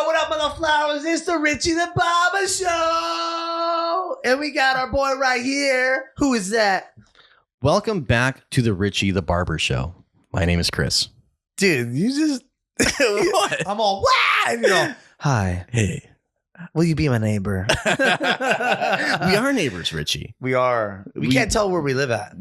what up, mother flowers? It's the Richie the Barber Show. And we got our boy right here. Who is that? Welcome back to the Richie the Barber Show. My name is Chris. Dude, you just... What? I'm all, wow! And you go, hi. Hey. Will you be my neighbor? We are neighbors, Richie. We are. We can't tell where we live at.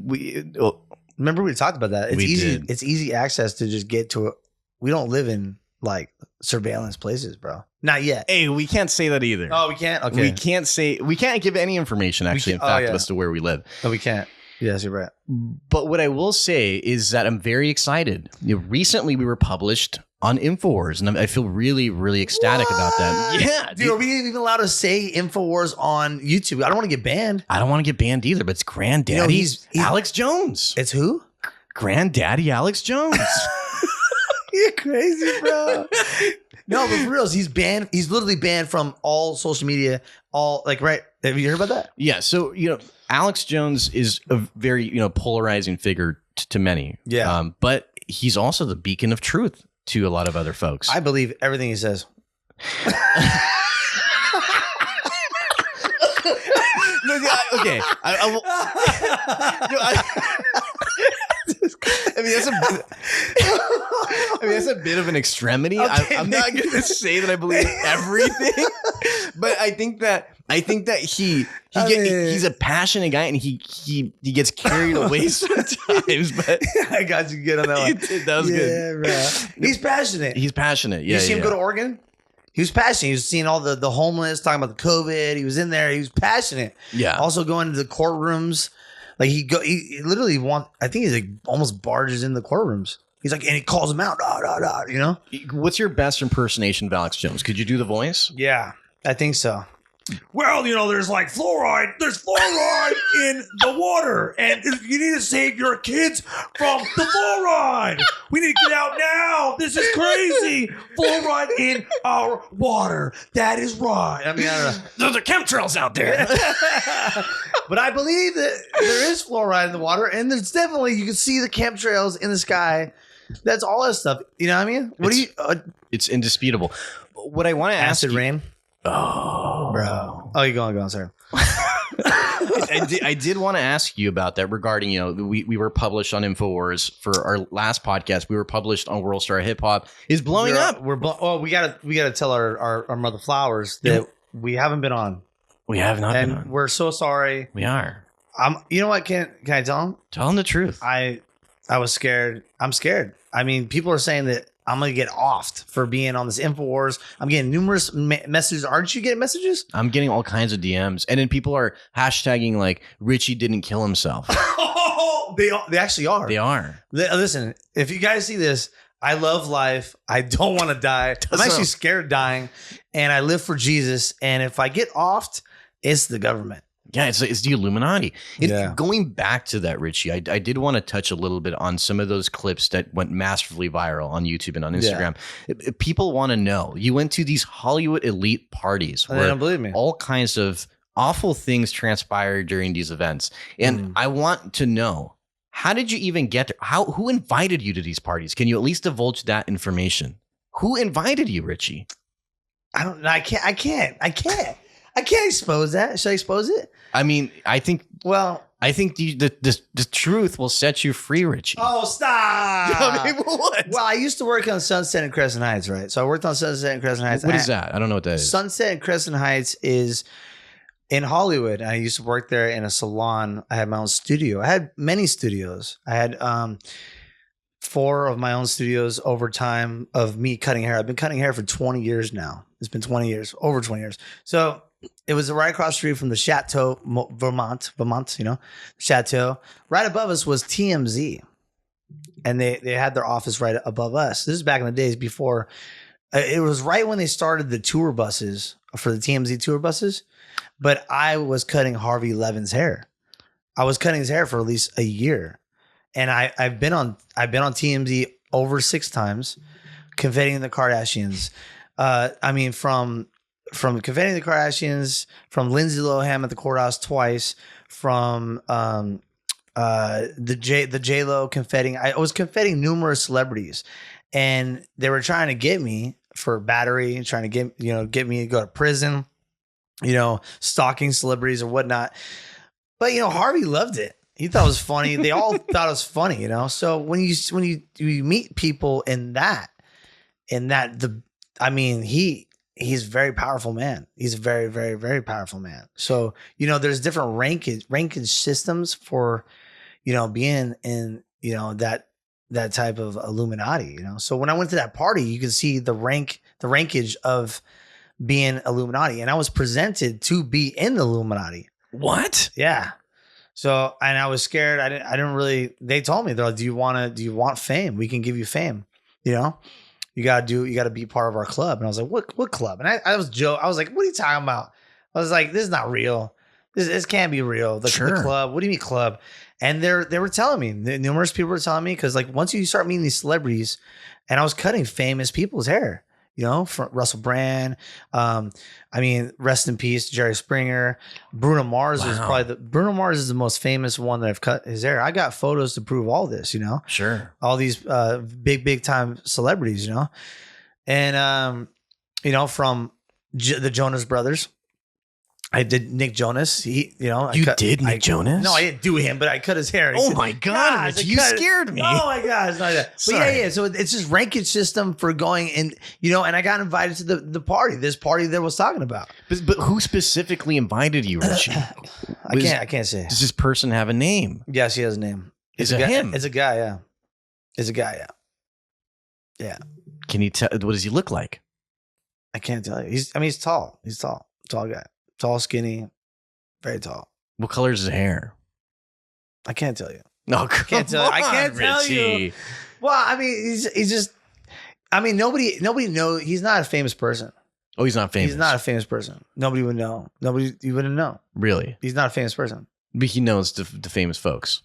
Remember we talked about that. It's easy. Did. It's easy access to just get to it. We don't live in like surveillance places, bro. Not yet. Hey, we can't say that either. Oh, we can't? Okay. We can't give any information actually, as to where we live. No, we can't. Yes, you're right. But what I will say is that I'm very excited. Recently, we were published on InfoWars, and I feel really, really ecstatic about that. Yeah. Dude, are we even allowed to say InfoWars on YouTube? I don't want to get banned. I don't want to get banned either, but it's Granddaddy he's Alex Jones. It's who? Granddaddy Alex Jones. You're crazy, bro. No, but for real, he's banned. He's literally banned from all social media. Right? Have you heard about that? Yeah. So, Alex Jones is a very, polarizing figure to many. Yeah. But he's also the beacon of truth to a lot of other folks. I believe everything he says. Okay. That's a bit of an extremity. Okay, I'm not going to say that I believe everything, but I think that he's a passionate guy, and he gets carried away sometimes. But I got you good on that one. That was good. Yeah, bro. He's passionate. He's passionate. Yeah. You see him go to Oregon? He was passionate. He was seeing all the homeless, talking about the COVID. He was in there. He was passionate. Yeah. Also going to the courtrooms. Like he literally I think he's like almost barges in the courtrooms. He's like, and he calls them out. What's your best impersonation of Alex Jones? Could you do the voice? Yeah, I think so. Well, there's like fluoride. There's fluoride in the water, and you need to save your kids from the fluoride. We need to get out now. This is crazy. Fluoride in our water. That is right. I mean, I don't know. There's the chemtrails out there. But I believe that there is fluoride in the water, and there's definitely, you can see the chemtrails in the sky. That's all that stuff. You know what I mean? It's indisputable. What I want to ask Acid you, rain? Oh, Bro. Oh, you're going, sorry. I did want to ask you about that regarding, we were published on InfoWars for our last podcast. We were published on World Star Hip Hop is blowing up. We gotta tell our mother flowers that we haven't been on. We have not been on. And we're so sorry. We are. You know what? Can I tell them? Tell them the truth. I was scared. I'm scared. I mean, people are saying that I'm going to get offed for being on this InfoWars. I'm getting numerous messages. Aren't you getting messages? I'm getting all kinds of DMs. And then people are hashtagging like Richie didn't kill himself. They actually are. They are. Listen, if you guys see this, I love life. I don't want to die. I'm actually scared of dying. And I live for Jesus. And if I get offed, it's the government. Yeah, it's the Illuminati. Going back to that, Richie, I did want to touch a little bit on some of those clips that went massively viral on YouTube and on Instagram. Yeah. People want to know. You went to these Hollywood elite parties where they don't believe me. All kinds of awful things transpired during these events. And I want to know, how did you even get there? Who invited you to these parties? Can you at least divulge that information? Who invited you, Richie? I don't know. I can't expose that. Should I expose it? I mean, I think the truth will set you free, Richie. Oh, stop. I mean, what? Well, I used to work on Sunset and Crescent Heights, right? So I worked on Sunset and Crescent Heights. What is that? I don't know what that is. Sunset and Crescent Heights is in Hollywood. I used to work there in a salon. I had my own studio. I had many studios. I had 4 of my own studios over time of me cutting hair. I've been cutting hair for 20 years now. It's been 20 years, over 20 years. So it was right across the street from the Chateau, Vermont, Chateau. Right above us was TMZ. And they had their office right above us. This is back in the days before. It was right when they started the tour buses for the TMZ tour buses. But I was cutting Harvey Levin's hair. I was cutting his hair for at least a year. And I've been on TMZ over 6 times, confetting the Kardashians. From confetting the Kardashians, from Lindsay Lohan at the courthouse twice, from the J-Lo confetting. I was confetting numerous celebrities, and they were trying to get me for battery and trying to get me to go to prison, stalking celebrities or whatnot. But Harvey loved it. He thought it was funny. They all thought it was funny, So when you meet people in that, he's a very powerful man. He's a very, very, very powerful man. So, there's different rankage systems for, being in, that type of Illuminati, So when I went to that party, you can see the rankage of being Illuminati. And I was presented to be in the Illuminati. What? Yeah. So, and I was scared. I didn't really, they told me, they're like, do you want fame? We can give you fame. You gotta be part of our club. And I was like, what club? And I was like, what are you talking about? I was like, this is not real. This can't be real. The club. What do you mean club? And they were telling me, numerous people were telling me, because like once you start meeting these celebrities, and I was cutting famous people's hair, from Russell Brand. Rest in peace, Jerry Springer. Bruno Mars is Bruno Mars is the most famous one that I've cut his hair. I got photos to prove all this, Sure. All these big time celebrities, and from the Jonas Brothers. I did Nick Jonas. Nick Jonas? No, I didn't do him, but I cut his hair. Oh my God, Rich, you scared me. Oh my God, it's not that. But yeah. So it's just rankage system for going and and I got invited to the party. This party that I was talking about. But who specifically invited you, Richie? I can't say. Does this person have a name? Yes, he has a name. Is it him? It's a guy. Yeah. It's a guy. Yeah. Yeah. Can you tell? What does he look like? I can't tell you. He's tall. He's tall. Tall guy. Tall, skinny, very tall. What color is his hair? I can't tell you. No, I can't tell you. Well, he's just. Nobody knows. He's not a famous person. Oh, he's not famous. He's not a famous person. Nobody would know. You wouldn't know. Really? He's not a famous person. But he knows the famous folks.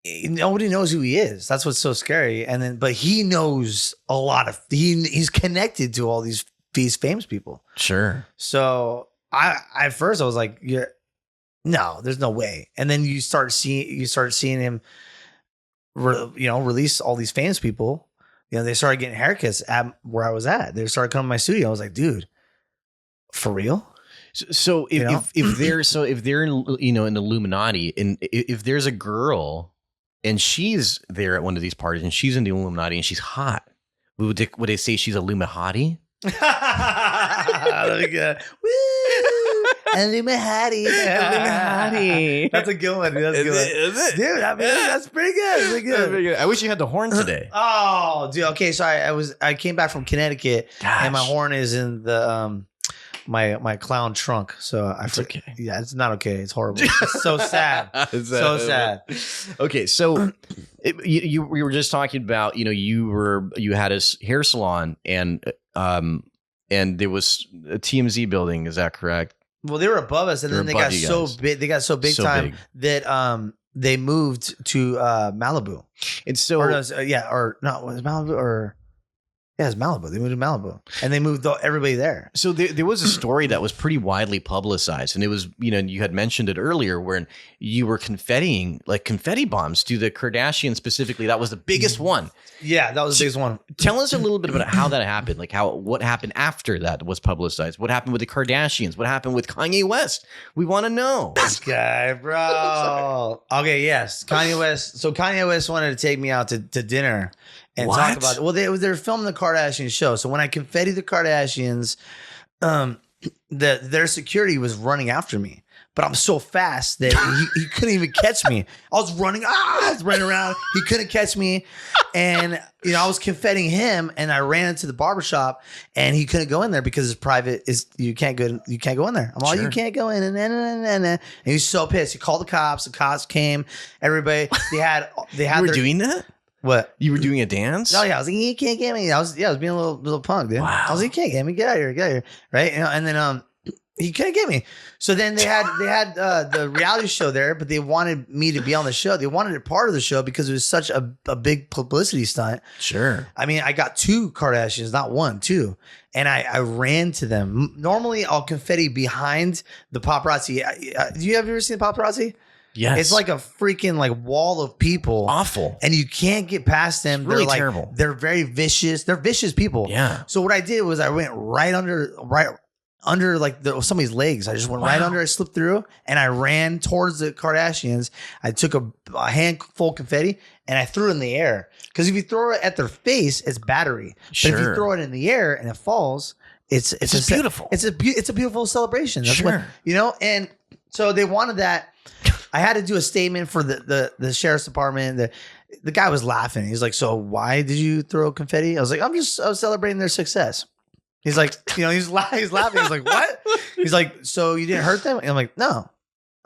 Nobody knows who he is. That's what's so scary. But he knows a lot of. He's connected to all these famous people. Sure. So at first I was like, no, there's no way. And then you start seeing him, release all these famous people. They started getting haircuts at where I was at. They started coming to my studio. I was like, dude, for real? So if they're in in Illuminati, and if there's a girl and she's there at one of these parties and she's in the Illuminati and she's hot, would they say she's Illuminati? Woo! Illuminati. That's a good one. That's a good one. Is it? Dude, that's pretty good. Pretty good. I wish you had the horn today. Oh, dude. Okay, so I came back from Connecticut. Gosh. And my horn is in the my clown trunk. So It's okay. Yeah, it's not okay. It's horrible. It's so sad. So sad. Okay, so we were just talking about you had a hair salon and there was a TMZ building. Is that correct? Well, they were above us, and then they got so big. They got so big that they moved to Malibu. And so, was Malibu or. Yeah, it's Malibu. They moved to Malibu, and they moved everybody there. So there was a story that was pretty widely publicized, and it was, you had mentioned it earlier, where you were confetti bombs to the Kardashians specifically. That was the biggest one. Yeah, that was the biggest one. Tell us a little bit about how that happened, what happened after that was publicized. What happened with the Kardashians? What happened with Kanye West? We want to know. This guy, bro. Okay, yes, Kanye West. So Kanye West wanted to take me out to dinner. And talk about it. Well, they were filming the Kardashian show. So when I confetti the Kardashians, their security was running after me. But I'm so fast that he couldn't even catch me. I was running around. He couldn't catch me. And I was confetting him, and I ran into the barbershop, and he couldn't go in there because it's private. You can't go in there. I'm like, you can't go in. And he's so pissed. He called the cops. The cops came. Everybody. They had. You were doing that? What? You were doing a dance? Oh yeah, I was like, you can't get me. I was being a little punk, dude. Wow. I was like, you can't get me. Get out of here, right? And then he couldn't get me. So then they had the reality show there, but they wanted me to be on the show. They wanted it part of the show because it was such a big publicity stunt. Sure. I got 2 Kardashians, not 1, 2. And I ran to them. Normally, I'll confetti behind the paparazzi. Do you ever seen the paparazzi? Yes. It's like a freaking like wall of people. Awful. And you can't get past them. It's really they're like, terrible. They're very vicious. They're vicious people. Yeah. So what I did was I went right under like somebody's legs. I just went right under. I slipped through and I ran towards the Kardashians. I took a handful of confetti and I threw it in the air. Because if you throw it at their face, it's battery. Sure. But if you throw it in the air and it falls, it's beautiful. It's a beautiful celebration. That's sure. what, you know. And so they wanted that. I had to do a statement for the sheriff's department. The guy was laughing. He's like, "So why did you throw confetti?" I was like, I was celebrating their success." He's like, he's laughing. He's like, "What?" He's like, "So you didn't hurt them?" And I'm like, "No,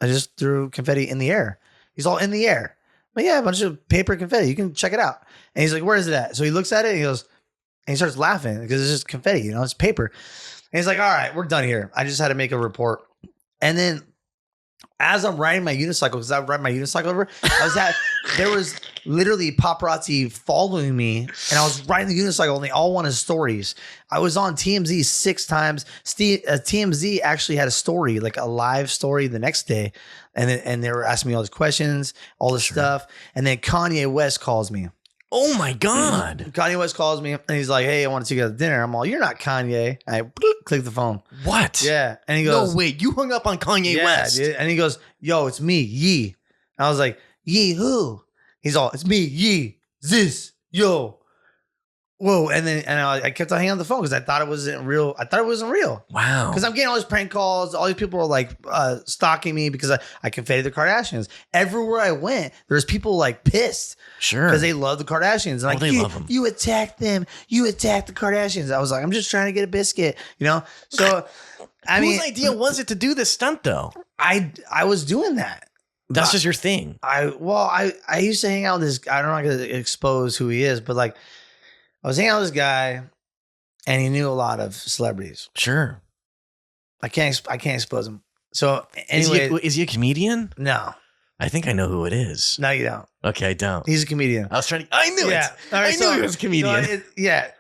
I just threw confetti in the air." He's all in the air. But yeah, a bunch of paper confetti. You can check it out. And he's like, "Where is it at?" So he looks at it and he goes, and he starts laughing because it's just confetti, it's paper. And he's like, "All right, we're done here. I just had to make a report." And then as I'm riding my unicycle, because I ride my unicycle over, there was literally paparazzi following me, and I was riding the unicycle, and they all wanted stories. I was on TMZ 6 times. TMZ actually had a story, like a live story the next day, and they were asking me all these questions, all this stuff, and then Kanye West calls me. Oh my God. Kanye West calls me and he's like, "Hey, I want to take you out to dinner." I'm all, "You're not Kanye." I click the phone. What? Yeah. And he goes, "No, wait, you hung up on Kanye West." Dude. And he goes, "Yo, it's me, Yee." And I was like, "Yee who?" He's all, "It's me, Yee. This, yo." Whoa. And then I kept on hanging on the phone because I thought it wasn't real. Wow. Because I'm getting all these prank calls. All these people are like stalking me because I confetti the Kardashians. Everywhere I went, there's people like pissed. Sure. Because they love the Kardashians. And they love them. You attacked them. You attacked the Kardashians. I was like, I'm just trying to get a biscuit, So, whose idea was it to do this stunt though? I was doing that. That's just your thing. I used to hang out with this guy. I'm not going to expose who he is, but like I was hanging out with this guy and he knew a lot of celebrities. Sure. I can't expose him. So anyway. Is he a comedian? No. I think I know who it is. No, you don't. Okay, I don't. He's a comedian. I knew it. All right, I knew he was a comedian.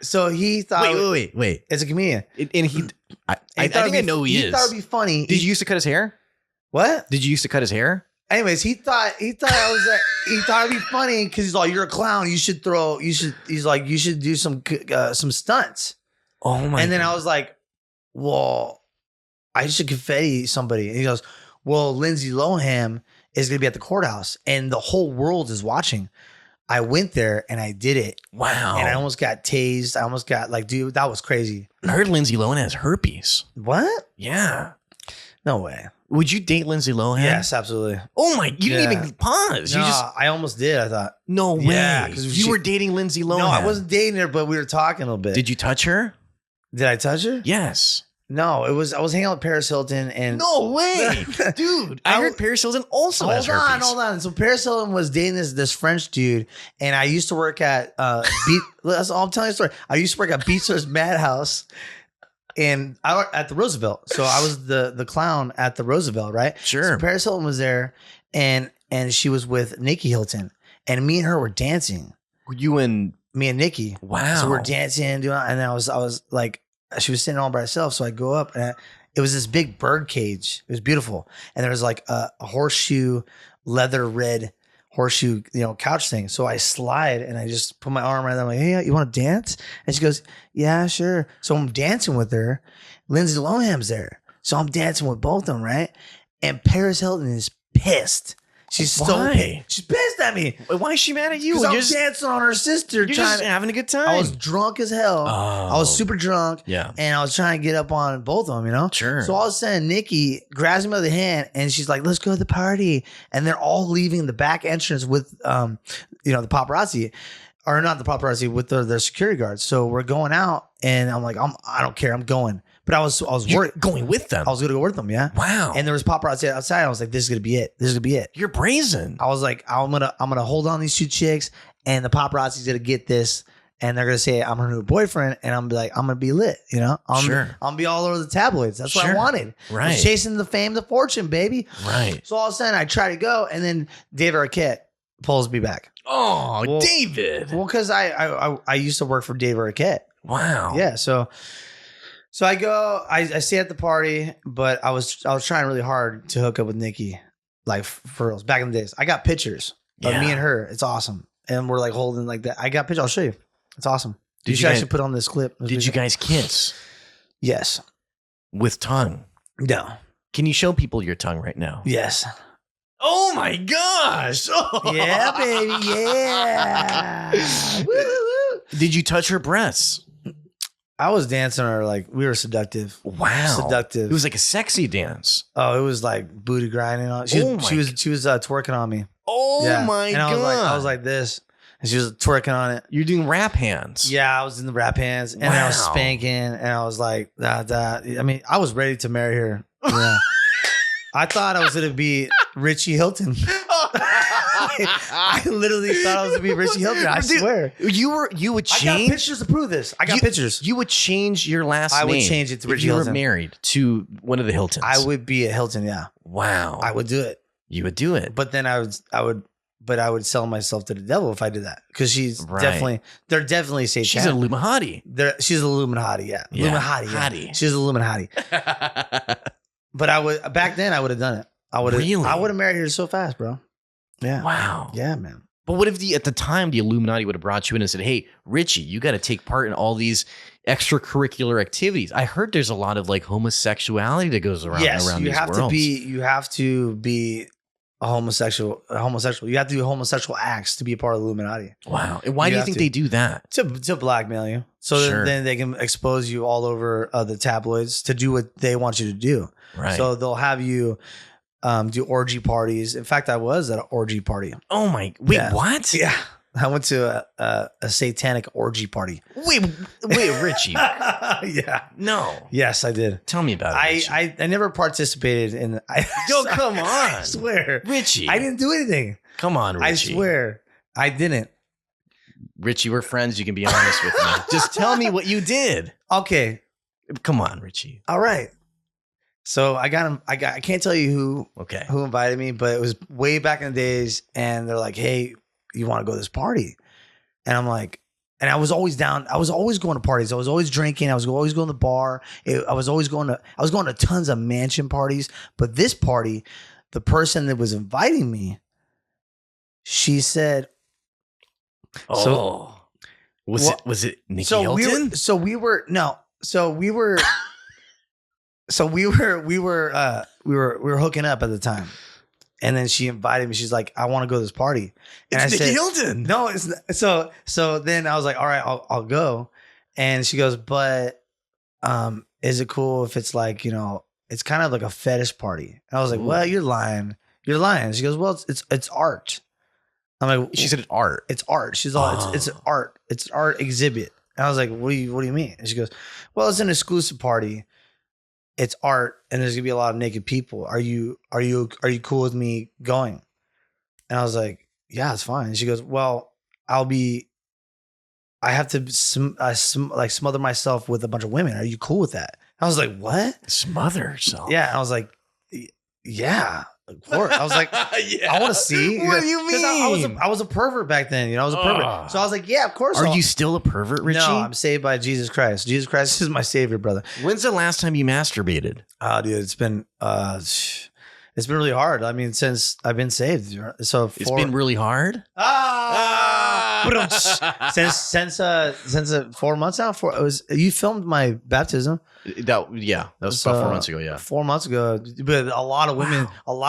So he thought. Wait. It's a comedian. And I think I know who he is. He thought it'd be funny. Did you used to cut his hair? What? Did you used to cut his hair? Anyways, he thought he thought it'd be funny because he's like, "You're a clown. You should do some stunts." Oh my! And then I was like, "Well, I should confetti somebody." And he goes, "Well, Lindsay Lohan is going to be at the courthouse and the whole world is watching." I went there and I did it. Wow! And I almost got tased. I almost got dude, that was crazy. I heard Lindsay Lohan has herpes. What? Yeah. No way. Would you date Lindsay Lohan? Yes, absolutely. Oh my! You didn't even pause. No, I almost did. I thought. No way. Yeah, because you were dating Lindsay Lohan. No, I wasn't dating her, but we were talking a little bit. Did you touch her? Did I touch her? Yes. No, I was hanging out with Paris Hilton and no way, dude. I heard Paris Hilton also has herpes. Hold on. So Paris Hilton was dating this French dude, and I used to work at that's all I'm telling you a story. I used to work at Beatzer's Madhouse. And I worked at the Roosevelt. So I was the clown at the Roosevelt, right? Sure. So Paris Hilton was there and she was with Nikki Hilton. And me and her were dancing. You and me and Nikki. Wow. So we're dancing and then I was like, she was sitting all by herself. So I go up and it was this big bird cage. It was beautiful. And there was like a horseshoe, leather red horseshoe, couch thing. So I slide and I just put my arm around them. I'm like, "Hey, you want to dance?" And she goes, "Yeah, sure." So I'm dancing with her. Lindsay Lohan's there. So I'm dancing with both of them, right? And Paris Hilton is pissed. She's so pissed. She's pissed at me. Why is she mad at you? Because I was dancing on her sister. You're just having a good time. I was drunk as hell. I was super drunk. Yeah. And I was trying to get up on both of them, Sure. So all of a sudden, Nikki grabs me by the hand and she's like, "Let's go to the party." And they're all leaving the back entrance with, the paparazzi. Or not the paparazzi, with their security guards. So we're going out and I'm like, I don't care. I'm going. But I was worried. Going with them? I was going to go with them, yeah. Wow. And there was paparazzi outside. I was like, this is going to be it. This is going to be it. You're brazen. I was like, I'm gonna hold on these 2 chicks and the paparazzi's going to get this. And they're going to say, I'm her new boyfriend. And I'm going to be lit, I'm sure. going to be all over the tabloids. That's what I wanted. Right. I was chasing the fame, the fortune, baby. Right. So all of a sudden I try to go. And then David Arquette pulls me back. Oh, well, David. Well, because I used to work for David Arquette. Wow. Yeah. So I go, I stay at the party, but I was trying really hard to hook up with Nikki. like for reals. Back in the days, I got pictures of me and her. It's awesome, and we're like holding like that. I got pictures. I'll show you. It's awesome. You should actually put on this clip. Did you guys kiss? Yes. With tongue? No. Can you show people your tongue right now? Yes. Oh my gosh! Yeah, baby. Yeah. Woo-hoo. Did you touch her breasts? I was dancing her like we were seductive. Wow, seductive. It was like a sexy dance. Oh, it was like booty grinding on. She was twerking on me. Oh my god! I was like this, and she was twerking on it. You're doing rap hands. Yeah, I was in the rap hands, and I was spanking, and I was like, I mean, I was ready to marry her. Yeah. I thought I was gonna be Richie Hilton. I literally thought I was gonna be Richie Hilton. I swear. You would change. I got pictures to prove this. I got pictures. You would change your last name. I would change it to Richie Hilton. Hilton. You were married to one of the Hiltons. I would be a Hilton. Yeah. Wow. I would do it. You would do it. But then I would sell myself to the devil if I did that, because they're definitely satanic. She's an Illuminati. She's an Illuminati. Yeah. Illuminati. Yeah. She's an Illuminati. But back then I would have done it. I would have married her so fast, bro. Yeah. Wow. Yeah, man. But what if at the time the Illuminati would have brought you in and said, "Hey, Richie, you got to take part in all these extracurricular activities." I heard there's a lot of like homosexuality that goes around. Yes, around you these have worlds. you have to be a homosexual. You have to do homosexual acts to be a part of the Illuminati. Wow. And why do you think they do that? To blackmail you, so then they can expose you all over the tabloids to do what they want you to do. Right. So they'll have you do orgy parties. In fact, I was at an orgy party. Oh my! Wait, what? Yeah, I went to a satanic orgy party. Wait, Richie. Yeah. No. Yes, I did. Tell me about it. I never participated in. Come on! I swear, Richie. I didn't do anything. Come on, Richie. I swear, I didn't. Richie, we're friends. You can be honest with me. Just tell me what you did. Okay. Come on, Richie. All right. So I got him. I can't tell you who invited me, but it was way back in the days. And they're like, "Hey, you want to go to this party?" And I'm like, and I was always down. I was always going to parties. I was always drinking. I was always going to the bar. I was going to tons of mansion parties. But this party, the person that was inviting me, she said, "Oh, was it Nikki Hilton?" We were hooking up at the time, and then she invited me. She's like, "I want to go to this party," and it's I Nikki said, Hilton. "No, it's not." So then I was like, "All right, I'll go," and she goes, "But is it cool if it's like, it's kind of like a fetish party?" And I was like, "Well, you're lying. You're lying." She goes, "Well, it's art." I'm like, she said it's art. It's art. She's all, it's art. It's an art exhibit. And I was like, what do you mean? And she goes, "Well, it's an exclusive party. It's art, and there's gonna be a lot of naked people. Are you cool with me going?" And I was like, "Yeah, it's fine." And she goes, "Well, I have to smother myself with a bunch of women. Are you cool with that?" I was like, "What? Smother herself?" Yeah. And I was like, "Yeah." Of course. I was like, yeah. I want to see. What do you mean? I was a pervert back then. I was a pervert. So I was like, yeah, of course. Are you still a pervert, Richie? No, I'm saved by Jesus Christ. Jesus Christ is my savior, brother. When's the last time you masturbated? Oh, dude, it's been really hard. I mean, since I've been saved. So it's been really hard. Since 4 months now. You filmed my baptism. That was about 4 months ago. Yeah, 4 months ago. But a lot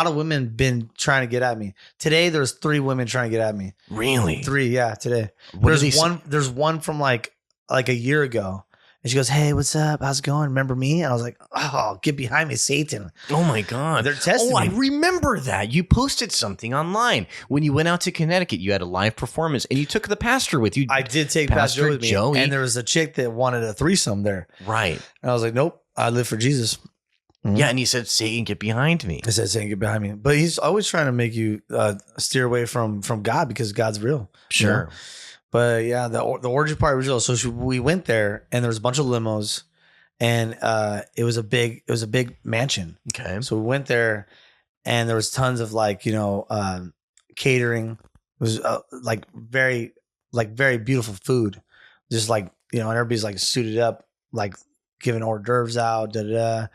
of women been trying to get at me. Today, there's 3 women trying to get at me. Really? 3, yeah. Today, there's one from like a year ago. And she goes, "Hey, what's up? How's it going? Remember me?" And I was like, "Oh, get behind me, Satan." Oh my God. They're testing me. I remember that. You posted something online. When you went out to Connecticut, you had a live performance and you took the pastor with you. I did take Pastor with me. Joey. And there was a chick that wanted a threesome there. Right. And I was like, "Nope, I live for Jesus." Mm-hmm. Yeah, and he said, "Satan, get behind me." I said, "Satan, get behind me." But he's always trying to make you steer away from God, because God's real. Sure. But yeah, the orgy party was real. So we went there, and there was a bunch of limos, and it was a big mansion. Okay. So we went there, and there was tons of catering. It was very beautiful food, just and everybody's like suited up, like giving hors d'oeuvres out. There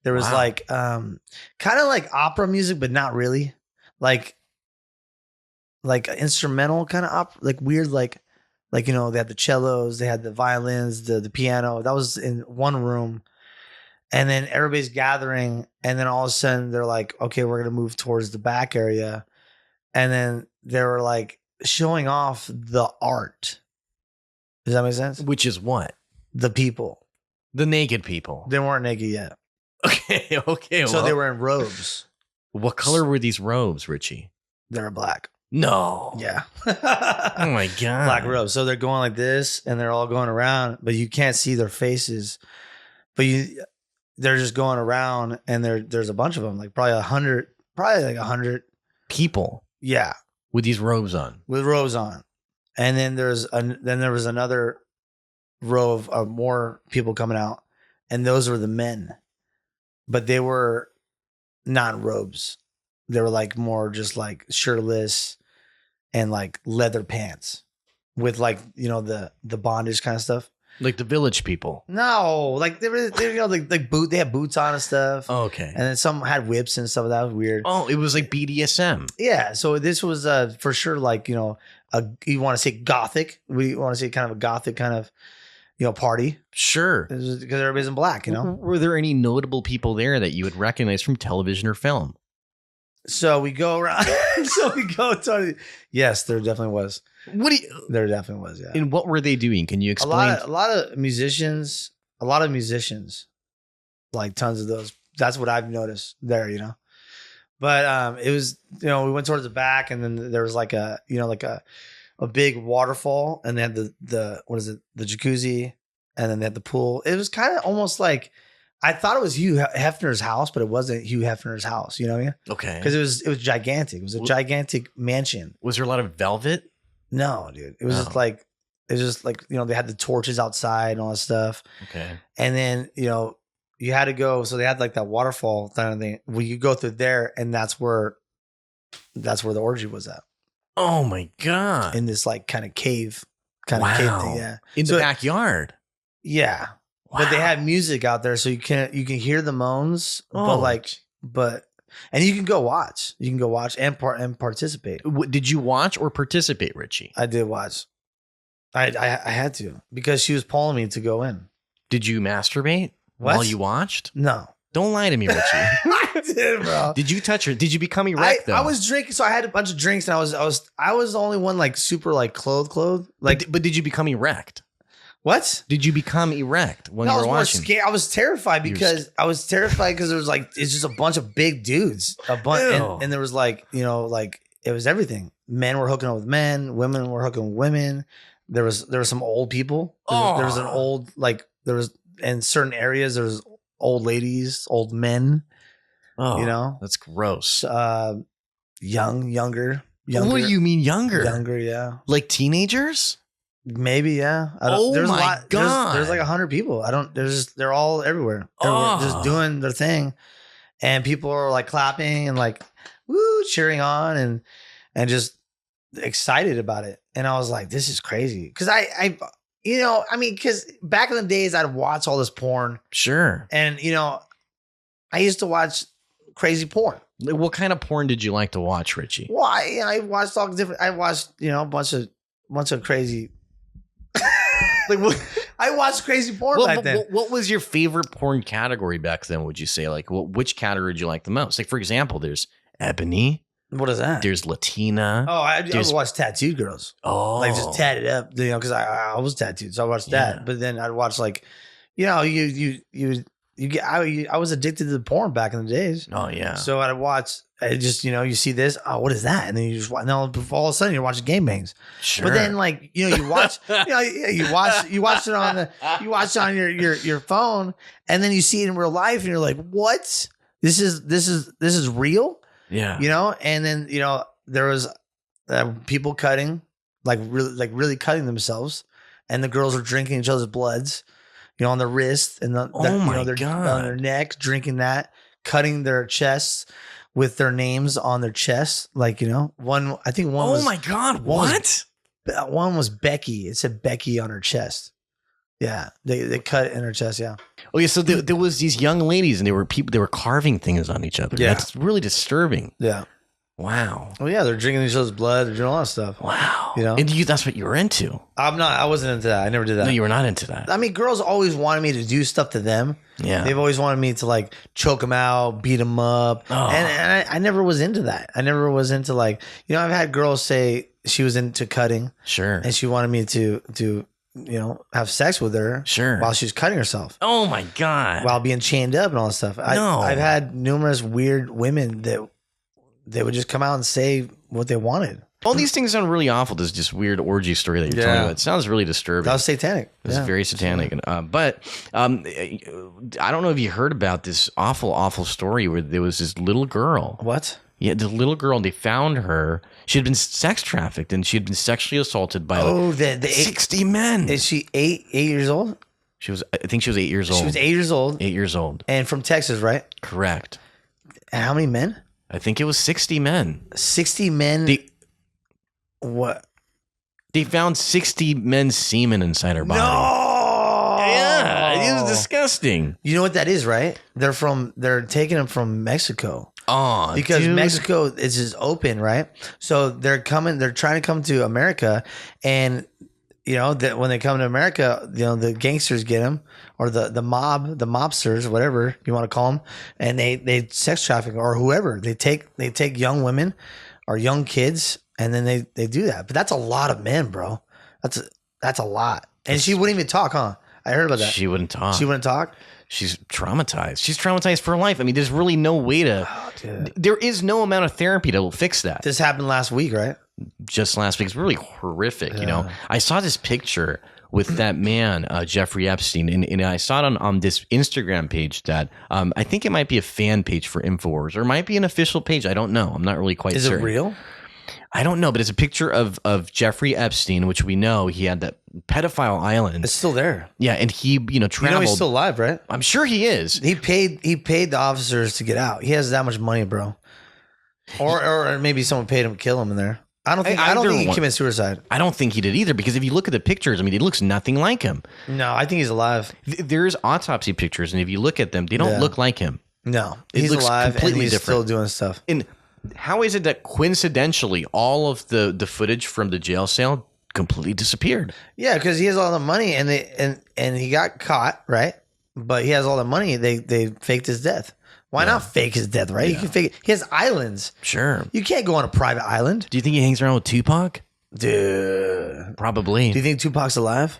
was kind of like opera music, but not really. like instrumental kind of like weird, like you know, they had the cellos, they had the violins, the piano. That was in one room. And then everybody's gathering, and then all of a sudden they're like, okay, we're gonna move towards the back area. And then they were like showing off the art. Does that make sense? Which is what? The people. The naked people. They weren't naked yet. Okay. So they were in robes. What color were these robes, Richie? They were black. No. Yeah. Oh my God. Black robes. So they're going like this, and they're all going around, but you can't see their faces. But they're just going around, and there's a bunch of them, like probably 100 people. Yeah. With these robes on. With robes on. And then there was another row of more people coming out, and those were the men. But they were not robes. They were like more just like shirtless and like leather pants with like, you know, the bondage kind of stuff. Like the village people. No, like they you know, like they had boots on and stuff. Oh, okay. And then some had whips and stuff. That was weird. Oh, it was like BDSM. Yeah. So this was for sure, like, you know, you want to say gothic. We want to say kind of a gothic kind of, you know, party. Sure. Because everybody's in black, you know. Were there any notable people there that you would recognize from television or film? So we go around. Yes, there definitely was. There definitely was. Yeah. And what were they doing? Can you explain? A lot of musicians, like tons of those. That's what I've noticed there, you know. But it was, you know, we went towards the back, and then there was like a, you know, like a big waterfall, and they had the what is it, the jacuzzi, and then they had the pool. It was kind of almost like, I thought it was Hugh Hefner's house, but it wasn't Hugh Hefner's house. You know what I mean? Okay. Because it was gigantic. It was a gigantic mansion. Was there a lot of velvet? No, dude. It was just like, you know, they had the torches outside and all that stuff. Okay. And then, you know, you had to go. So they had like that waterfall kind of thing where you go through there, and that's where the orgy was at. Oh my God. In this like kind of cave thing. Yeah. In the backyard. Yeah. Wow. But they had music out there, so you can hear the moans, but and you can go watch. You can go watch and participate. Did you watch or participate, Richie? I did watch. I had to, because she was pulling me to go in. Did you masturbate while you watched? No. Don't lie to me, Richie. I did, bro. Did you touch her? Did you become erect though? I was drinking, so I had a bunch of drinks, and I was the only one like super like clothed. Like, but did you become erect? What? Did you become erect when you were watching? Scared. I was terrified because there was like, it's just a bunch of big dudes, and there was like, you know, like it was everything. Men were hooking up with men, women were hooking with women. There was some old people. There was an old, like, there was in certain areas there was old ladies, old men. Oh, you know, that's gross. Younger. What do you mean younger? Younger, yeah. Like teenagers? Maybe, yeah. There's a lot. God. There's like 100 people. They're all everywhere. Just doing their thing. And people are like clapping and like, woo, cheering on and just excited about it. And I was like, this is crazy. Cause I you know, I mean, cause back in the days I'd watch all this porn. Sure. And you know, I used to watch crazy porn. What kind of porn did you like to watch, Richie? Well, I watched all different. I watched, you know, a bunch of crazy. I watched crazy porn back then. What was your favorite porn category back then? Would you say, like, which category did you like the most? Like, for example, there's ebony. What is that? There's Latina. Oh, I watched tattooed girls. Oh, like just tatted up, you know, because I was tattooed, so I watched that. But then I'd watch like, you know, I was addicted to the porn back in the days. Oh yeah. So I'd watch. I just, you know, you see this. Oh, what is that? And then you just watch. Now all of a sudden you're watching gangbangs. Sure. But then, like, you know, you watch. you watch it on your phone, and then you see it in real life, and you're like, what? This is real. Yeah. You know, and then, you know, there was people cutting, really cutting themselves, and the girls are drinking each other's bloods, you know, on their wrist and God. On their neck, drinking that, cutting their chests with their names on their chests, like, you know, one. Oh my God! What? One was Becky. It said Becky on her chest. Yeah, they cut it in her chest. Yeah. Oh yeah. So there was these young ladies, and they were carving things on each other. Yeah. That's really disturbing. Yeah. Wow. Well, yeah, they're drinking each other's blood. They're doing all that stuff. Wow. You know? And that's what you were into. I wasn't into that. I never did that. No, you were not into that. I mean, girls always wanted me to do stuff to them. Yeah. They've always wanted me to like choke them out, beat them up. Oh. And I never was into that. I never was into like, I've had girls say she was into cutting. Sure. And she wanted me to have sex with her. Sure. While she was cutting herself. Oh my God. While being chained up and all that stuff. I've had numerous weird women that they would just come out and say what they wanted. All these things sound really awful. This just weird orgy story that you're telling me about. It sounds really disturbing. That was satanic. It's very satanic. But I don't know if you heard about this awful story where there was this little girl. What? Yeah, the little girl, and they found her. She had been sex trafficked, and she had been sexually assaulted by the 60 men. Is she 8 years old? I think she was 8 years old. She was 8 years old. 8 years old. And from Texas, right? Correct. And how many men? I think it was 60 men. 60 men. What? They found 60 men's semen inside her body. No. Yeah, it was disgusting. You know what that is, right? They're taking them from Mexico. Oh, because dude. Mexico is just open, right? So they're trying to come to America, and that when they come to America, the gangsters get them, or the mobsters, whatever you want to call them, and they sex traffic or whoever. They take young women or young kids, and then they do that. But that's a lot of men, bro. That's a lot. And she wouldn't even talk, huh? I heard about that. She wouldn't talk. She wouldn't talk. She's traumatized. She's traumatized for life. I mean, there's really no way to. Oh, there is no amount of therapy that will fix that. This happened last week, right? Just last week. It's really horrific. I saw this picture with that man, Jeffrey Epstein, and I saw it on this Instagram page that I think it might be a fan page for InfoWars, or it might be an official page. I don't know. I'm not really quite certain. Is it real? I don't know, but it's a picture of Jeffrey Epstein, which we know he had that pedophile island. It's still there. Yeah, and he, traveled. He's still alive, right? I'm sure he is. He paid the officers to get out. He has that much money, bro. Or maybe someone paid him to kill him in there. I don't think he committed suicide. I don't think he did either, because if you look at the pictures, I mean, it looks nothing like him. No, I think he's alive. There's autopsy pictures, and if you look at them, they don't look like him. No, It he's looks alive completely and he's different. still doing stuff. And how is it that coincidentally all of the footage from the jail cell completely disappeared? Yeah, because he has all the money, and he got caught, right? But he has all the money. They faked his death. Why not fake his death, right? You can fake it. He has islands. Sure. You can't go on a private island. Do you think he hangs around with Tupac? Dude. Probably. Do you think Tupac's alive?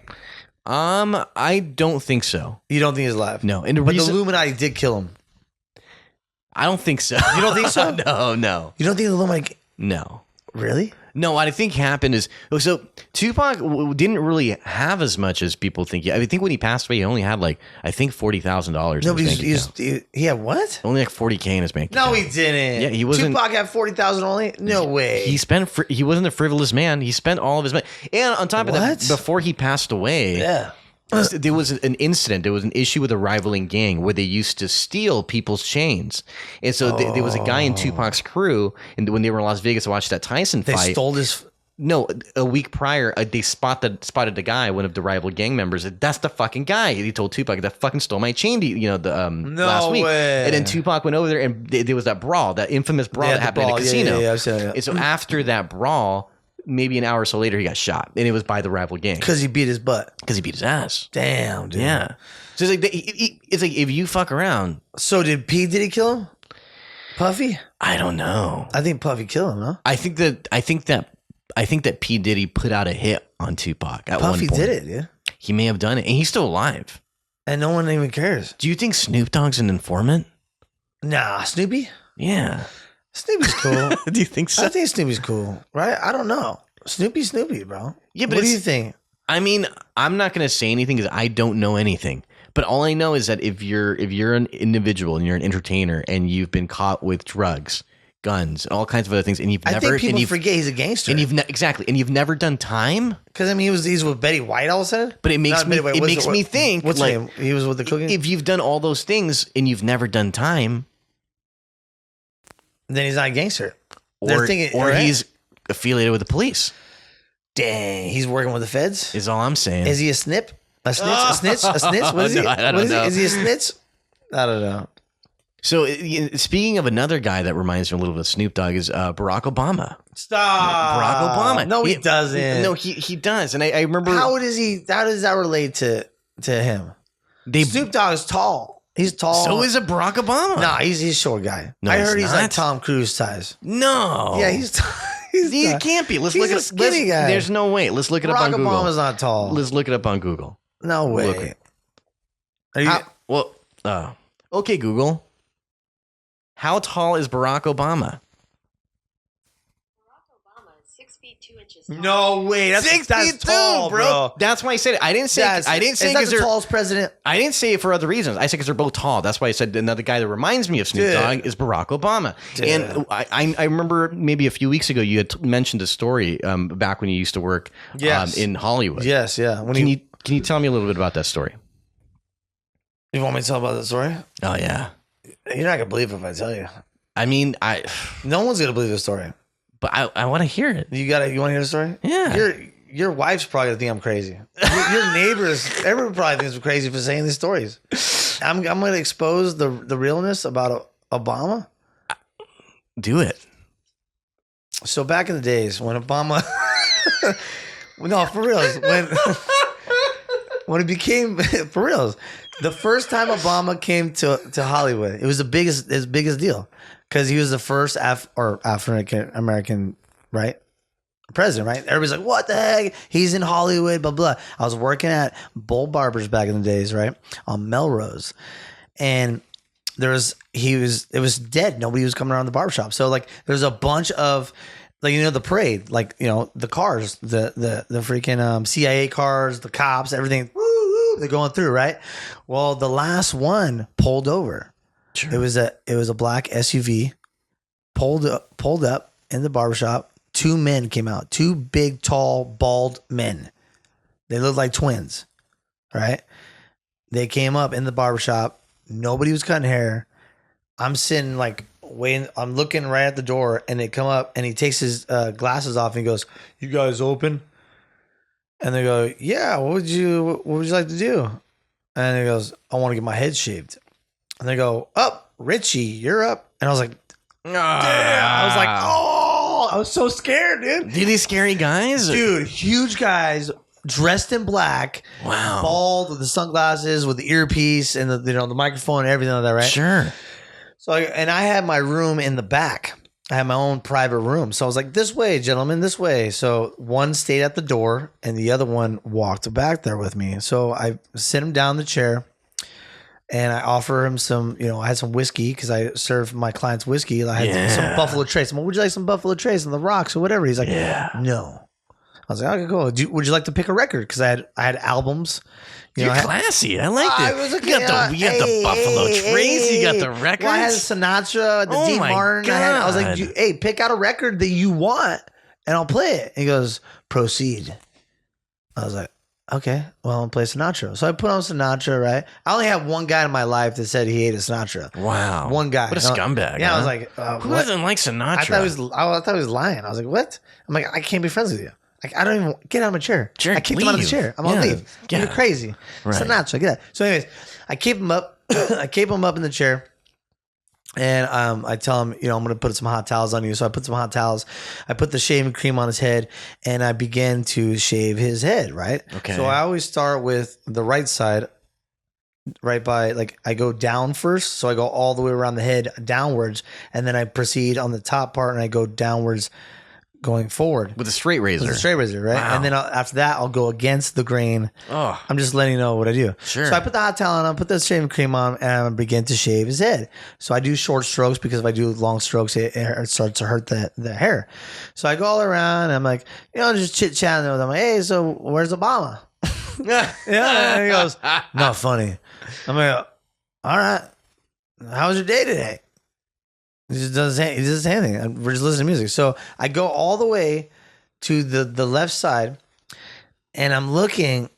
I don't think so. You don't think he's alive? No. And the Illuminati did kill him. I don't think so. You don't think so? No. You don't think the Illuminati? No. Really? No, what I think happened is, so Tupac didn't really have as much as people think. I think when he passed away, he only had I think $40,000. No, but he had what? Only 40K in his bank. No, account. he didn't. Yeah, he wasn't. Tupac had 40,000 only. No way. He wasn't a frivolous man. He spent all of his money, and on top of that, before he passed away, there was an incident. There was an issue with a rivaling gang where they used to steal people's chains, and so there was a guy in Tupac's crew, and when they were in Las Vegas to watch that Tyson fight, they stole this. No, a week prior, they spotted the guy, one of the rival gang members. That's the fucking guy. He told Tupac, that fucking stole my chain. Last week. Way. And then Tupac went over there, and there was that brawl, that infamous brawl that happened in a casino. Yeah. And so after that brawl, maybe an hour or so later, he got shot, and it was by the rival gang because he beat his butt. Because he beat his ass. Damn, dude. Yeah. So it's like if you fuck around. So did he kill him? Puffy? I don't know. I think Puffy killed him. No. I think that P. Diddy put out a hit on Tupac at one point. Puffy did it, yeah. He may have done it, and he's still alive. And no one even cares. Do you think Snoop Dogg's an informant? Nah, Snoopy? Yeah. Snoopy's cool. Do you think so? I think Snoopy's cool, right? I don't know. Snoopy, bro. Yeah, but what do you think? I mean, I'm not going to say anything because I don't know anything. But all I know is that if you're an individual and you're an entertainer and you've been caught with drugs, guns, all kinds of other things, and I think people forget he's a gangster. And you've never done time. Because I mean, he's with Betty White all of a sudden. But it makes me think. What's his name? He was with the cooking. If you've done all those things and you've never done time, then he's not a gangster. Or he's affiliated with the police. Dang, he's working with the feds. Is all I'm saying. Is he a snip? A snitch? A snitch? A snitch? What is he? I don't know. Is he a snitch? I don't know. So speaking of another guy that reminds me a little bit of Snoop Dogg is Barack Obama. Stop. Barack Obama. No, he doesn't. No, he does. And I remember. How does that relate to him? Snoop Dogg is tall. He's tall. So is a Barack Obama. No, he's a short guy. No, I heard he's not. like Tom Cruise size. No. Yeah, he's He can't be. Let's he's look a at skinny guy. There's no way. Let's look it up on Barack Google. Obama's not tall. Let's look it up on Google. No way. Look. Are you, Okay, Google. How tall is Barack Obama? Barack Obama is 6 feet 2 inches tall. no way. That's 6 that's feet tall, bro. That's why I said it. I didn't say. Is that the tallest president? I didn't say it for other reasons. I said because they're both tall. That's why I said another guy that reminds me of Snoop Dude. Dogg is Barack Obama. Dude. And I remember maybe a few weeks ago you had mentioned a story back when you used to work Yes. in Hollywood. Yes, yeah. Can you tell me a little bit about that story? You want me to tell about the story? Oh yeah. You're not gonna believe it if I tell you. I mean, No one's gonna believe the story. but I want to hear it. You want to hear the story? Yeah. Your wife's probably gonna think I'm crazy. Your neighbors, everyone probably thinks I'm crazy for saying these stories. I'm gonna expose the realness about Obama. Do it. So back in the days when Obama, no, for reals, when it became for reals, the first time Obama came to Hollywood, it was his biggest deal because he was the first African American, right? President, right? Everybody's like, what the heck? He's in Hollywood, blah, blah. I was working at Bull Barbers back in the days, right? On Melrose. And it was dead. Nobody was coming around the barbershop. So like there's a bunch of like, the parade, like, the cars, the freaking CIA cars, the cops, everything, woo, they're going through, right? Well, the last one pulled over. Sure. It was a black SUV, pulled up in the barbershop. Two men came out, two big, tall, bald men. They looked like twins, right? They came up in the barbershop. Nobody was cutting hair. I'm sitting like waiting. I'm looking right at the door, and they come up, and he takes his glasses off, and he goes, "You guys open?" And they go, "Yeah. What would you like to do?" And he goes, "I want to get my head shaved." And they go, "Up, Richie, you're up." And I was like, "Damn!" I was like, "Oh." I was so scared, dude. Are these scary guys? Dude, huge guys dressed in black. Wow. Bald with the sunglasses, with the earpiece and the microphone and everything like that, right? Sure. So I had my room in the back. I had my own private room. So I was like, this way, gentlemen, this way. So one stayed at the door and the other one walked back there with me. So I sit him down in the chair. And I offer him some, I had some whiskey because I serve my clients whiskey. I had some Buffalo Trace. I'm like, would you like some Buffalo Trace on the rocks or whatever? He's like, no. I was like, okay, cool. Would you like to pick a record? Because I had albums. You're classy. I like it. Was You got the Buffalo Trace. You got the records. Well, I had Sinatra, the Dean Martin. God. I was like, hey, pick out a record that you want and I'll play it. He goes, proceed. I was like, okay, well, I'll play Sinatra. So I put on Sinatra, right? I only had one guy in my life that said he hated Sinatra. Wow. One guy. What a scumbag. Yeah, huh? I was like, who what? doesn't like Sinatra? I thought he was lying. I was like, what? I'm like, I can't be friends with you. Like, I don't even get out of my chair. Sure, I kicked him out of the leave. chair. I'm gonna leave. Yeah. You're crazy. Right. Sinatra, get out. So, anyways, I keep him up. I keep him up in the chair. And I tell him, I'm going to put some hot towels on you. So I put some hot towels. I put the shaving cream on his head and I began to shave his head, right? Okay. So I always start with the right side, right by, like, I go down first. So I go all the way around the head downwards. And then I proceed on the top part and I go downwards going forward. With a straight razor. With a straight razor, right? Wow. And then after that, I'll go against the grain. Oh. I'm just letting you know what I do. Sure. So I put the hot towel on, I put the shaving cream on, and I begin to shave his head. So I do short strokes because if I do long strokes, it starts to hurt the hair. So I go all around, and I'm like, just chit-chatting with him. I'm like, hey, so where's Obama? Yeah. And he goes, not funny. I'm like, all right. How was your day today? He just doesn't say anything. We're just listening to music. So I go all the way to the left side, and I'm looking,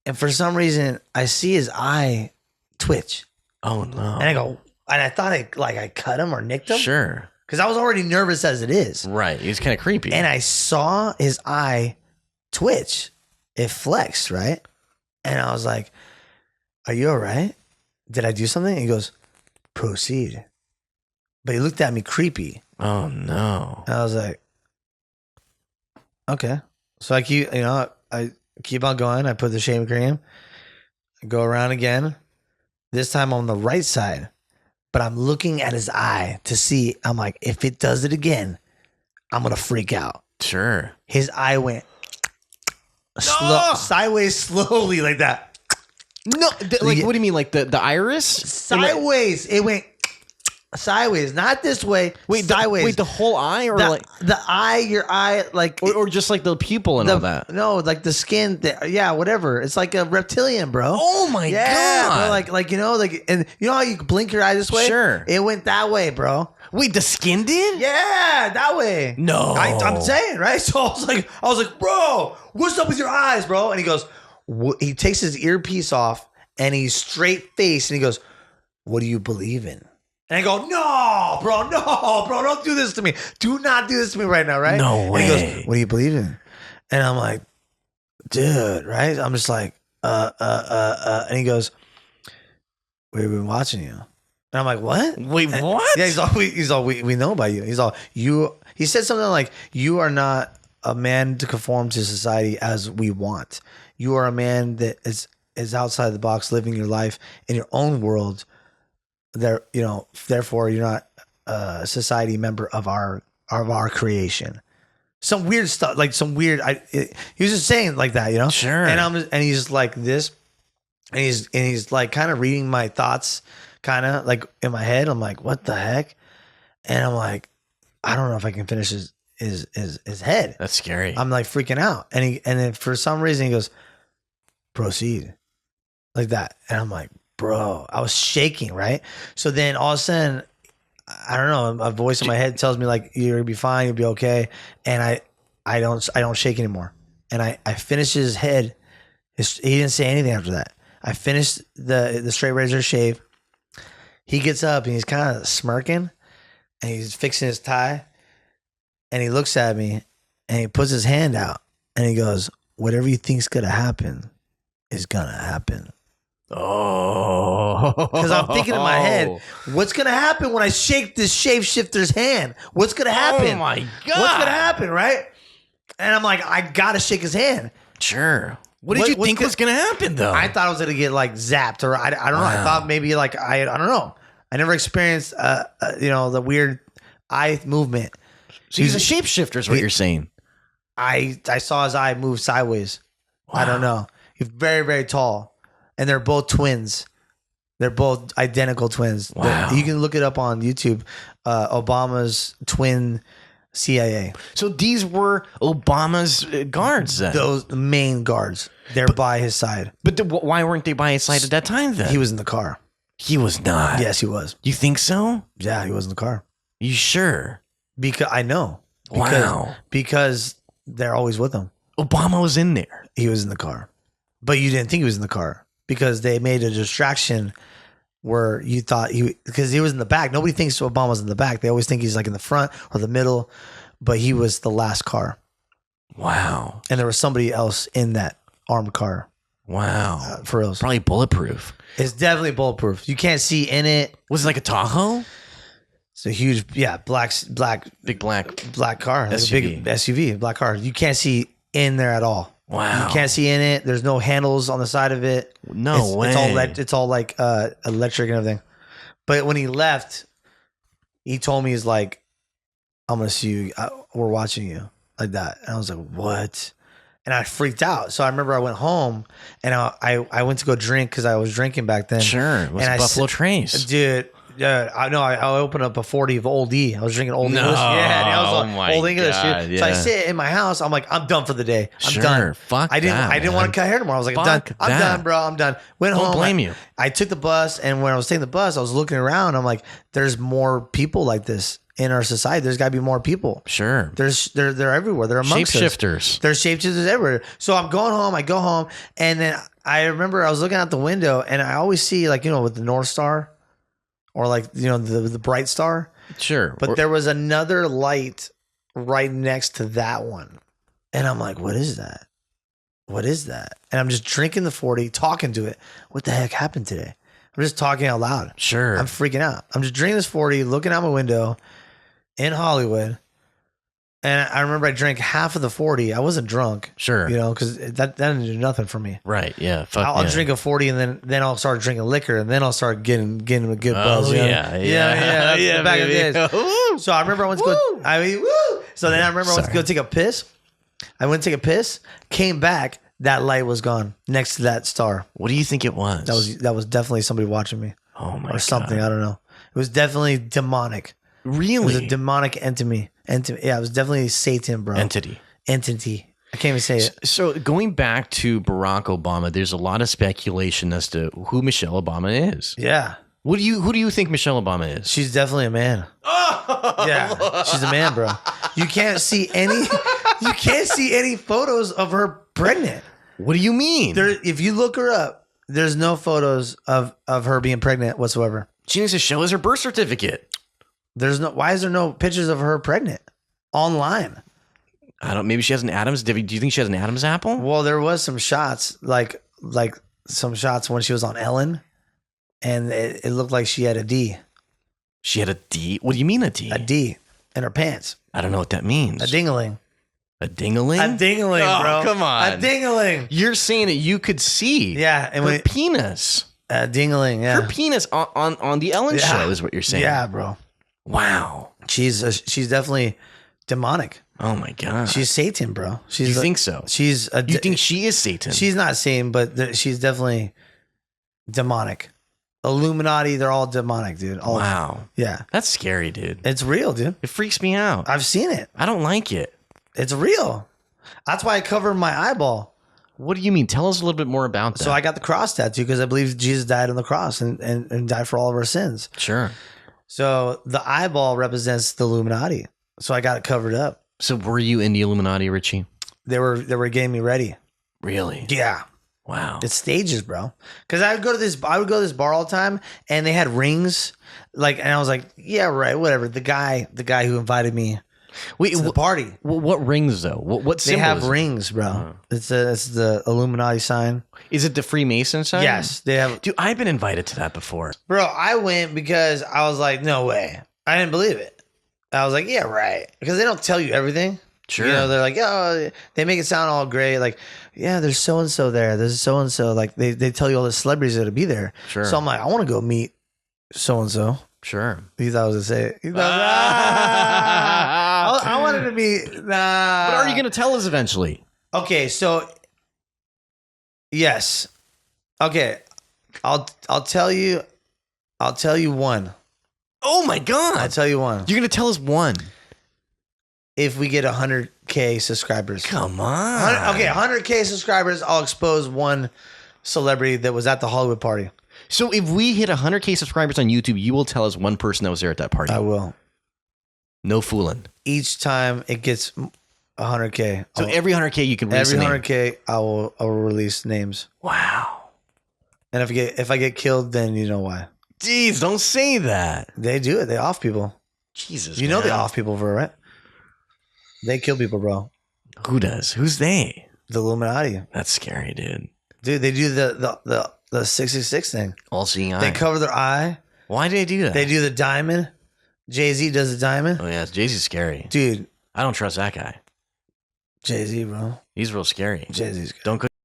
and for some reason I see his eye twitch. Oh no! And I go, and I thought I cut him or nicked him. Sure. Because I was already nervous as it is. Right. He's kind of creepy. And I saw his eye twitch. It flexed, right? And I was like, are you all right? Did I do something? And he goes, proceed. but he looked at me creepy. Oh no. And I was like, okay. So I keep on going. I put the shaving cream, go around again. This time on the right side, but I'm looking at his eye to see. I'm like, if it does it again, I'm gonna freak out. Sure. His eye went sideways slowly like that. No, like what do you mean? Like the iris? Sideways. It went sideways, not this way. Wait, sideways. the whole eye, or like the eye, your eye, like or just like the pupil and all that? No, like the skin. Whatever. It's like a reptilian, bro. Oh my god! Bro, like and you know how you blink your eye this way? Sure. It went that way, bro. Wait, the skin did? Yeah, that way. No, I'm saying, right? So I was like, bro, what's up with your eyes, bro? And he goes, he takes his earpiece off and he's straight faced and he goes, what do you believe in? And I go, no, bro, don't do this to me. Do not do this to me right now, right? No way. And he goes, what do you believe in? And I'm like, dude, right? I'm just like, and he goes, we've been watching you. And I'm like, what? Wait, what? Yeah, he's all, we know about you. He's all, he said something like, you are not a man to conform to society as we want. You are a man that is outside the box, living your life in your own world. Therefore you're not a society member of our creation. Some weird stuff, like some weird. He was just saying like that, Sure. And he's just like this, and he's like kind of reading my thoughts, kind of like in my head. I'm like, what the heck? And I'm like, I don't know if I can finish his head. That's scary. I'm like freaking out, and then for some reason he goes, proceed, like that, and I'm like, bro, I was shaking, right? So then all of a sudden, I don't know, a voice in my head tells me like, you're gonna be fine, you'll be okay. And I don't shake anymore. And I finished his head. He didn't say anything after that. I finished the straight razor shave. He gets up and he's kind of smirking and he's fixing his tie. And he looks at me and he puts his hand out and he goes, whatever you think's gonna happen is gonna happen. Oh, because I'm thinking in my head, what's gonna happen when I shake this shapeshifter's hand? What's gonna happen? Oh my god! What's gonna happen, right? And I'm like, I gotta shake his hand. Sure. What did you think was gonna happen though? I thought I was gonna get like zapped, or I don't know. I thought maybe like I don't know. I never experienced the weird eye movement. So he's a shapeshifter, is what you're saying. I saw his eye move sideways. Wow. I don't know. He's very, very tall. And they're both twins. They're both identical twins. Wow. You can look it up on YouTube. Obama's twin CIA. So these were Obama's guards then? Those main guards. They're by his side. But why weren't they by his side at that time then? He was in the car. He was not. Yes, he was. You think so? Yeah, he was in the car. You sure? Because I know. Because they're always with him. Obama was in there. He was in the car. But you didn't think he was in the car. Because they made a distraction where you thought because he was in the back. Nobody thinks Obama's in the back. They always think he's like in the front or the middle, but he was the last car. Wow. And there was somebody else in that armed car. Wow. For real. Probably bulletproof. It's definitely bulletproof. You can't see in it. Was it like a Tahoe? It's a huge, big black car. Like SUV. a big SUV, black car. You can't see in there at all. Wow. You can't see in it. There's no handles on the side of it. No way. It's all like electric and everything. But when he left, he told me, he's like, I'm going to see you. We're watching you, like that. And I was like, what? And I freaked out. So I remember I went home and I went to go drink because I was drinking back then. Sure. It was Buffalo Trace. Dude. Yeah, I know. I opened up a 40 of Old E. I was drinking Old English. Yeah, and I was like, Old English. God, yeah. So I sit in my house. I'm like, I'm done for the day. I'm sure, done. Fuck I didn't want to cut hair tomorrow. I was like, I'm done, bro. I'm done. Went home. Don't blame you. I took the bus, and when I was taking the bus, I was looking around. I'm like, there's more people like this in our society. There's got to be more people. Sure. They're everywhere. They're amongst shapeshifters. There's shapeshifters everywhere. So I'm going home. I go home, and then I remember I was looking out the window, and I always see with the North Star. Or the bright star. Sure. But there was another light right next to that one. And I'm like, what is that? What is that? And I'm just drinking the 40, talking to it. What the heck happened today? I'm just talking out loud. Sure. I'm freaking out. I'm just drinking this 40, looking out my window in Hollywood. And I remember I drank half of the 40. I wasn't drunk. Sure. You know, because that didn't do nothing for me. Right. Yeah. Fuck I'll yeah. drink a 40 and then I'll start drinking liquor and then I'll start getting a good buzz. Oh, you know? yeah. Yeah. Yeah, Back in the baby. days. So I remember I went to go. Woo! So then I remember I went to go take a piss. I went to take a piss, came back. That light was gone next to that star. What do you think it was? That was definitely somebody watching me. Oh my Or something. God. I don't know. It was definitely demonic. It Really? was a demonic entity. Yeah, it was definitely Satan, bro. Entity. I can't even say it. So going back to Barack Obama, there's a lot of speculation as to who Michelle Obama is. Yeah. Who do you think Michelle Obama is? She's definitely a man. Yeah, she's a man, bro. You can't see any photos of her pregnant. What do you mean? If you look her up, there's no photos of her being pregnant whatsoever. She needs to show us her birth certificate. Why is there no pictures of her pregnant online? I don't. Maybe she has an Adam's. Do you think she has an Adam's apple? Well, there was some shots, like some shots when she was on Ellen, and it looked like she had a D. She had a D. What do you mean a D? A D in her pants. I don't know what that means. A dingaling. A dingaling? A dingaling, Oh, bro. come on. A dingaling. You're saying that you could see. Yeah, and her penis. a dingaling. Yeah. Her penis on the Ellen show is what you're saying. Yeah, bro. Wow. She's definitely demonic. Oh my God. She's Satan, bro. You think so? She's a. You think she is Satan? She's not Satan, but she's definitely demonic. Illuminati, they're all demonic, dude. All wow. Yeah. That's scary, dude. It's real, dude. It freaks me out. I've seen it. I don't like it. It's real. That's why I covered my eyeball. What do you mean? Tell us a little bit more about that. So I got the cross tattoo because I believe Jesus died on the cross and died for all of our sins. Sure. So the eyeball represents the Illuminati. So I got it covered up. So were you in the Illuminati, Richie? They were getting me ready. Really? Yeah. Wow. It's stages, bro. Because I would go to this bar all the time, and they had rings, and I was like, yeah, right, whatever. The guy who invited me to the party. What rings though? What They have symbolism? rings, bro. It's the Illuminati sign. Is it the Freemason sign? Yes, they have. Dude, I've been invited to that before. Bro, I went because I was like, no way. I didn't believe it. I was like, yeah, right. Because they don't tell you everything. Sure. You know, they're like, oh, they make it sound all great. Like, yeah, there's so-and-so there. There's so-and-so. Like, they tell you all the celebrities that'll be there. Sure. So I'm like, I want to go meet so-and-so. Sure. He thought I was going to say it. He thought, I wanted to be, nah. But are you going to tell us eventually? Okay, so, yes. Okay, I'll tell you one. Oh my God. I'll tell you one. You're going to tell us one. If we get 100K subscribers. Come on. Okay, 100K subscribers, I'll expose one celebrity that was at the Hollywood party. So if we hit 100K subscribers on YouTube, you will tell us one person that was there at that party. I will. No fooling. Each time it gets 100K. So every 100K you can release every a name. 100K, I will release names. Wow. And if I get killed, then you know why. Jeez, don't say that. They do it. They off people. Jesus, You know man. they off people for it, right? They kill people, bro. Who does? Who's they? The Illuminati. That's scary, dude. Dude, they do the 666 thing. All seeing eye. They cover their eye. Why do they do that? They do the diamond. Jay-Z does the diamond. Oh yeah, Jay-Z's scary. Dude, I don't trust that guy. Jay-Z, bro. He's real scary. Jay-Z's good. Don't go